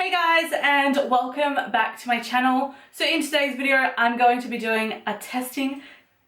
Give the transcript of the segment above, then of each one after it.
Hey guys, and welcome back to my channel. So in today's video I'm going to be doing a testing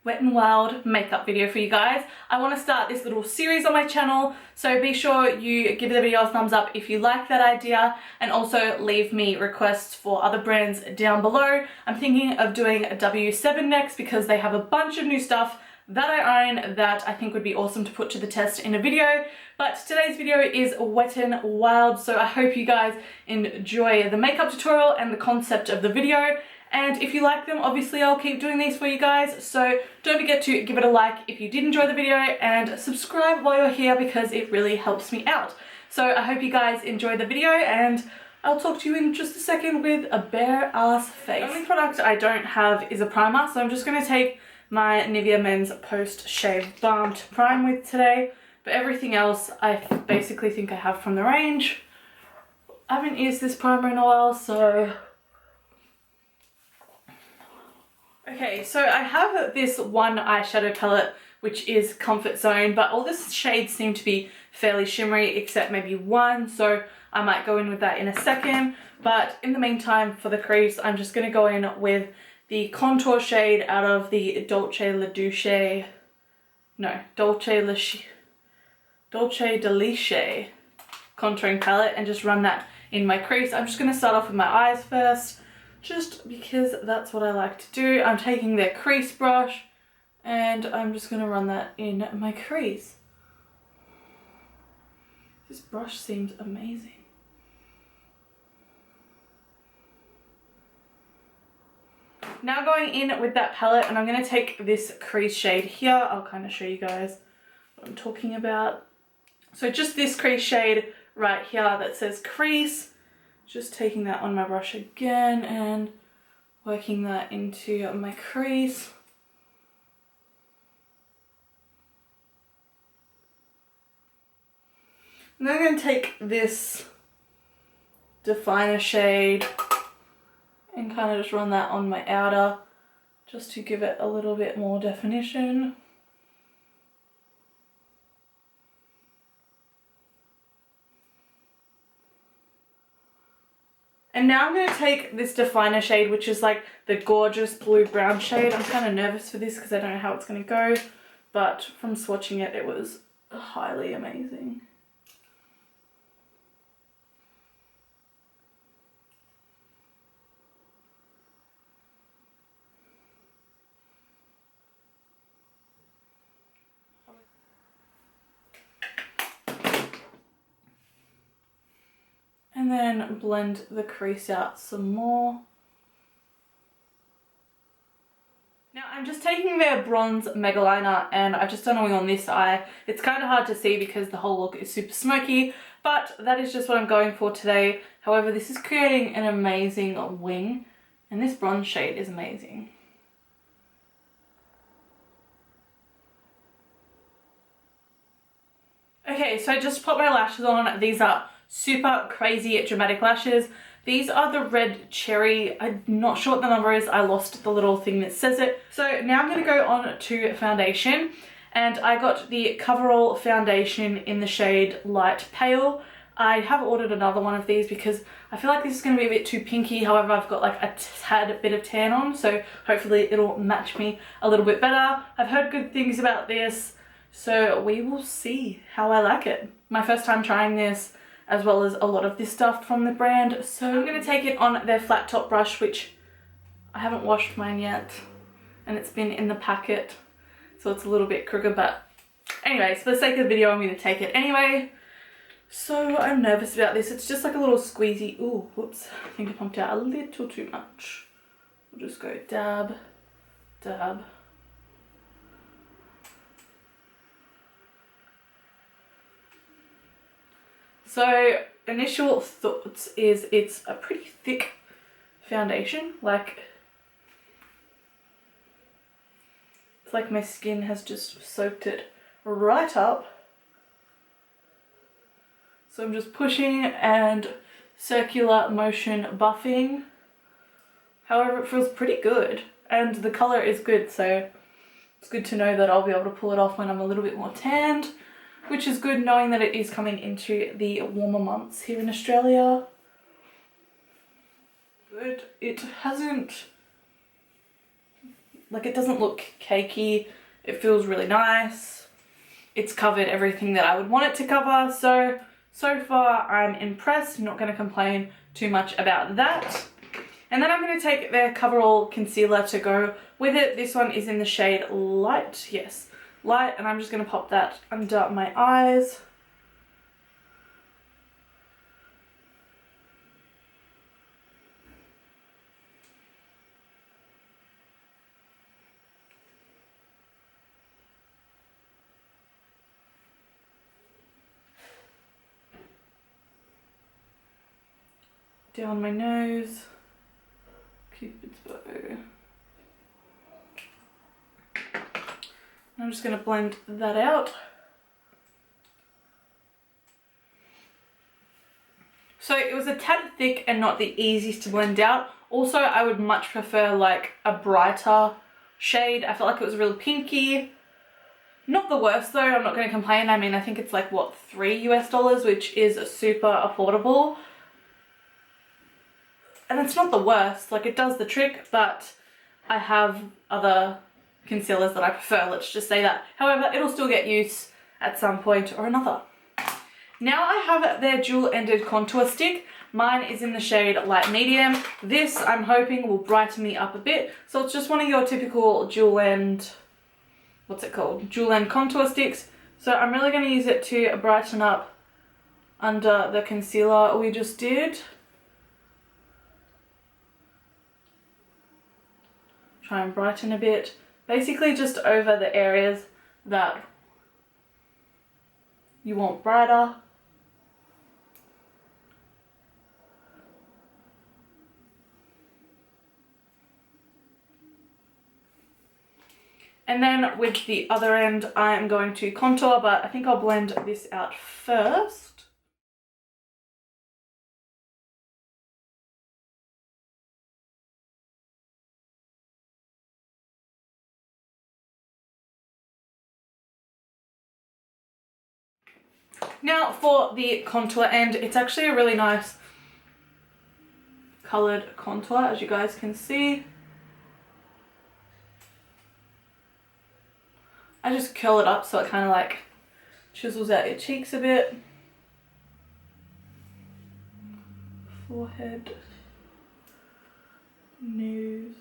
Wet n Wild makeup video for you guys. I want to start this little series on my channel, so be sure you give the video a thumbs up if you like that idea, and also leave me requests for other brands down below. I'm thinking of doing a W7 next because they have a bunch of new stuff that I own that I think would be awesome to put to the test in a video. But today's video is Wet n Wild, so I hope you guys enjoy the makeup tutorial and the concept of the video. And if you like them, obviously I'll keep doing these for you guys, so don't forget to give it a like if you did enjoy the video, and subscribe while you're here because it really helps me out. So I hope you guys enjoy the video, and I'll talk to you in just a second with a bare ass face. The only product I don't have is a primer, so I'm just going to take my Nivea Men's Post Shave Balm to prime with today. But everything else I basically think I have from the range. I haven't used this primer in a while, so... Okay, so I have this one eyeshadow palette which is Comfort Zone, but all the shades seem to be fairly shimmery except maybe one, so I might go in with that in a second. But in the meantime, for the crease, I'm just going to go in with the contour shade out of the Dulce de Leche contouring palette and just run that in my crease. I'm just going to start off with my eyes first, just because that's what I like to do. I'm taking the Crease Brush and I'm just going to run that in my crease. This brush seems amazing. Now going in with that palette, and I'm going to take this crease shade here. I'll kind of show you guys what I'm talking about. So just this crease shade right here that says crease, just taking that on my brush again and working that into my crease. And then I'm going to take this definer shade and kind of just run that on my outer, just to give it a little bit more definition. And now I'm going to take this definer shade, which is like the gorgeous blue-brown shade. I'm kind of nervous for this because I don't know how it's going to go, but from swatching it, it was highly amazing. And then blend the crease out some more. Now I'm just taking their bronze Megaliner and I've just done a wing on this eye. It's kind of hard to see because the whole look is super smoky, but that is just what I'm going for today. However, this is creating an amazing wing, and this bronze shade is amazing. Okay, so I just put my lashes on. These are super crazy dramatic lashes. These are the red cherry. I'm not sure what the number is. I lost the little thing that says it. So now I'm going to go on to foundation, and I got the Coverall foundation in the shade Light Pale. I have ordered another one of these because I feel like this is going to be a bit too pinky. However, I've got like a tad bit of tan on, so hopefully it'll match me a little bit better. I've heard good things about this, so we will see how I like it. My first time trying this, as well as a lot of this stuff from the brand. So I'm going to take it on their flat top brush, which I haven't washed mine yet, and it's been in the packet, so it's a little bit crooked, but anyways, for the sake of the video, I'm going to take it anyway. So I'm nervous about this. It's just like a little squeezy. Ooh, whoops, I think I pumped out a little too much. We'll just go dab, dab. So initial thoughts is it's a pretty thick foundation, like it's like my skin has just soaked it right up. So I'm just pushing and circular motion buffing. However, it feels pretty good and the colour is good, so it's good to know that I'll be able to pull it off when I'm a little bit more tanned. which is good knowing that it is coming into the warmer months here in Australia. good. It hasn't, like, it doesn't look cakey. It feels really nice. It's covered everything that I would want it to cover. So far I'm impressed. I'm not going to complain too much about that. And then I'm going to take the Coverall concealer to go with it. This one is in the shade Light. Yes, Light. And I'm just going to pop that under my eyes. Down my nose. Cupid's bow. I'm just going to blend that out. So it was a tad thick and not the easiest to blend out. Also, I would much prefer like a brighter shade. I felt like it was really pinky. Not the worst though, I'm not going to complain. I mean, I think it's like, what, $3 US, which is super affordable. And it's not the worst, like it does the trick, but I have other concealers that I prefer, let's just say that. However, it'll still get use at some point or another. Now I have their dual-ended contour stick. Mine is in the shade Light Medium. This, I'm hoping, will brighten me up a bit. So it's just one of your typical dual-end, what's it called? Dual-end contour sticks. So I'm really going to use it to brighten up under the concealer we just did. Try and brighten a bit. Basically just over the areas that you want brighter. And then with the other end, I am going to contour, but I think I'll blend this out first. Now for the contour end, it's actually a really nice coloured contour, as you guys can see. I just curl it up so it kind of like chisels out your cheeks a bit. Forehead, nose.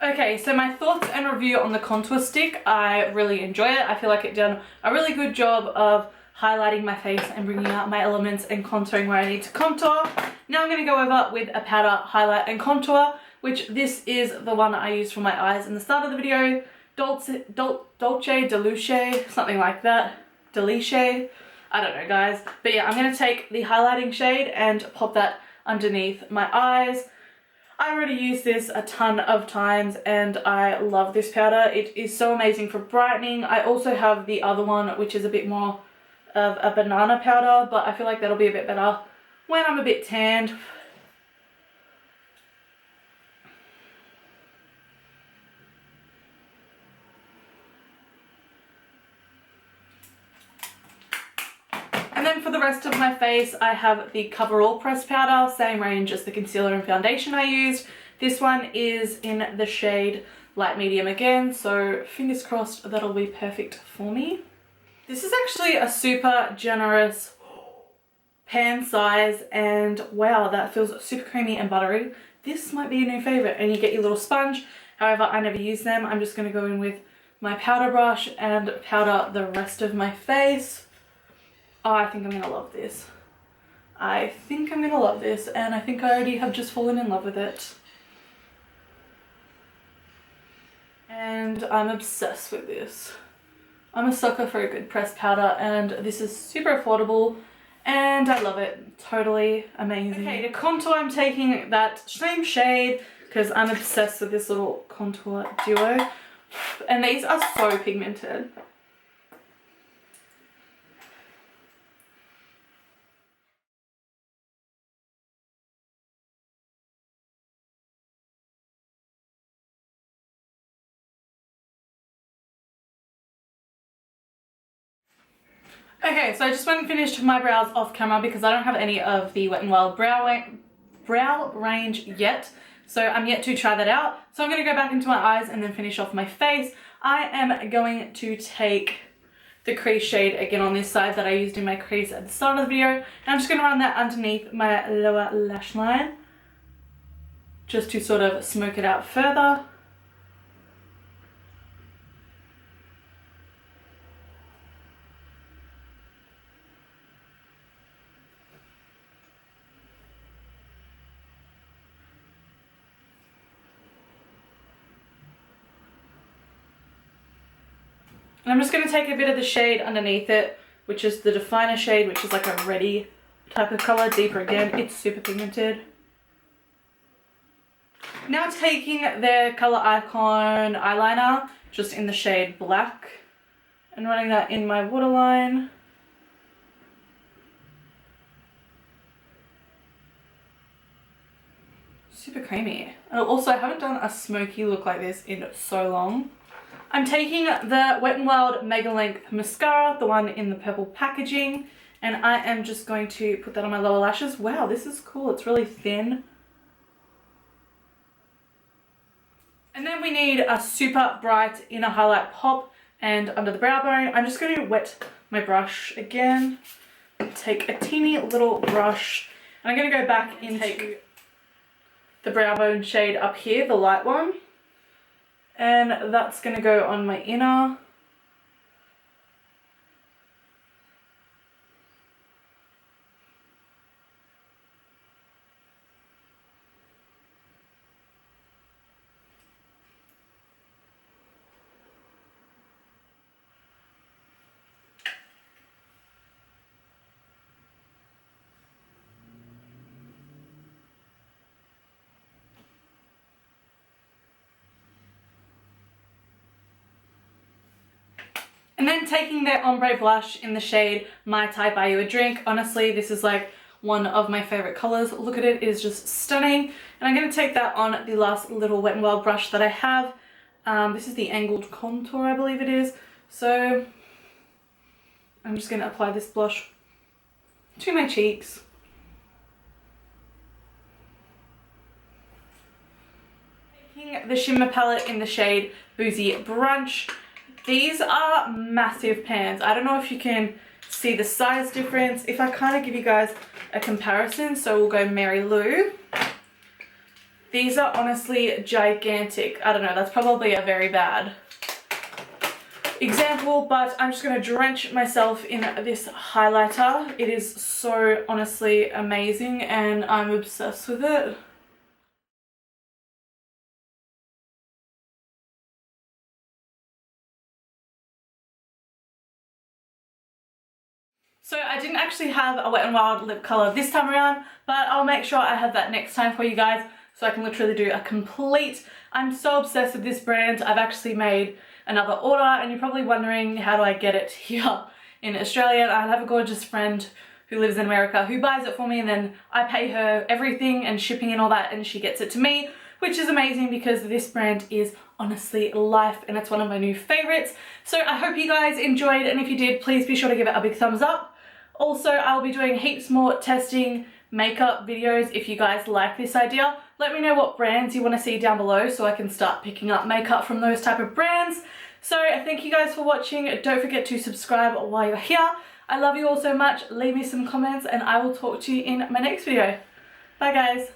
Okay, so my thoughts and review on the contour stick, I really enjoy it. I feel like it done a really good job of highlighting my face and bringing out my elements and contouring where I need to contour. Now I'm going to go over with a powder highlight and contour, which this is the one I used for my eyes in the start of the video. Dulce, something like that. Leche, I don't know guys. But yeah, I'm going to take the highlighting shade and pop that underneath my eyes. I already used this a ton of times and I love this powder. It is so amazing for brightening. I also have the other one, which is a bit more of a banana powder, but I feel like that'll be a bit better when I'm a bit tanned. And then for the rest of my face, I have the Coverall pressed powder, same range as the concealer and foundation I used. This one is in the shade Light Medium again, so fingers crossed that'll be perfect for me. This is actually a super generous pan size, and wow, that feels super creamy and buttery. This might be a new favourite, and you get your little sponge. However, I never use them. I'm just going to go in with my powder brush and powder the rest of my face. Oh, I think I'm going to love this. I think I'm going to love this, and I think I already have just fallen in love with it. And I'm obsessed with this. I'm a sucker for a good pressed powder, and this is super affordable, and I love it. Totally amazing. Okay, to contour, I'm taking that same shade, because I'm obsessed with this little contour duo. And these are so pigmented. Okay, so I just went and finished my brows off camera because I don't have any of the Wet n Wild brow range yet. So I'm yet to try that out. So I'm going to go back into my eyes and then finish off my face. I am going to take the crease shade again on this side that I used in my crease at the start of the video. And I'm just going to run that underneath my lower lash line, just to sort of smoke it out further. And I'm just going to take a bit of the shade underneath it, which is the definer shade, which is like a reddy type of colour, deeper again. It's super pigmented. Now taking the Colour Icon eyeliner, just in the shade black, and running that in my waterline. Super creamy. And also, I haven't done a smoky look like this in so long. I'm taking the Wet n Wild Mega Length Mascara, the one in the purple packaging, and I am just going to put that on my lower lashes. Wow, this is cool. It's really thin. And then we need a super bright inner highlight pop and under the brow bone. I'm just going to wet my brush again. Take a teeny little brush, and I'm going to go back and take the brow bone shade up here, the light one. And that's going to go on my inner. And then taking the Ombre blush in the shade My Type Buy You a Drink. Honestly, this is like one of my favorite colors. Look at it, it is just stunning. And I'm going to take that on the last little Wet n Wild brush that I have. This is the angled contour, I believe it is. So I'm just going to apply this blush to my cheeks. Taking the Shimmer palette in the shade Boozy Brunch. These are massive pans. I don't know if you can see the size difference. If I kind of give you guys a comparison, so we'll go Mary Lou. These are honestly gigantic. I don't know, that's probably a very bad example, but I'm just going to drench myself in this highlighter. It is so honestly amazing and I'm obsessed with it. So I didn't actually have a Wet n Wild lip colour this time around, but I'll make sure I have that next time for you guys so I can literally do a complete. I'm so obsessed with this brand. I've actually made another order and you're probably wondering how do I get it here in Australia. I have a gorgeous friend who lives in America who buys it for me and then I pay her everything and shipping and all that and she gets it to me, which is amazing because this brand is honestly life and it's one of my new favorites. So I hope you guys enjoyed, and if you did, please be sure to give it a big thumbs up. Also, I'll be doing heaps more testing makeup videos if you guys like this idea. Let me know what brands you want to see down below so I can start picking up makeup from those type of brands. So thank you guys for watching. Don't forget to subscribe while you're here. I love you all so much. Leave me some comments and I will talk to you in my next video. Bye guys.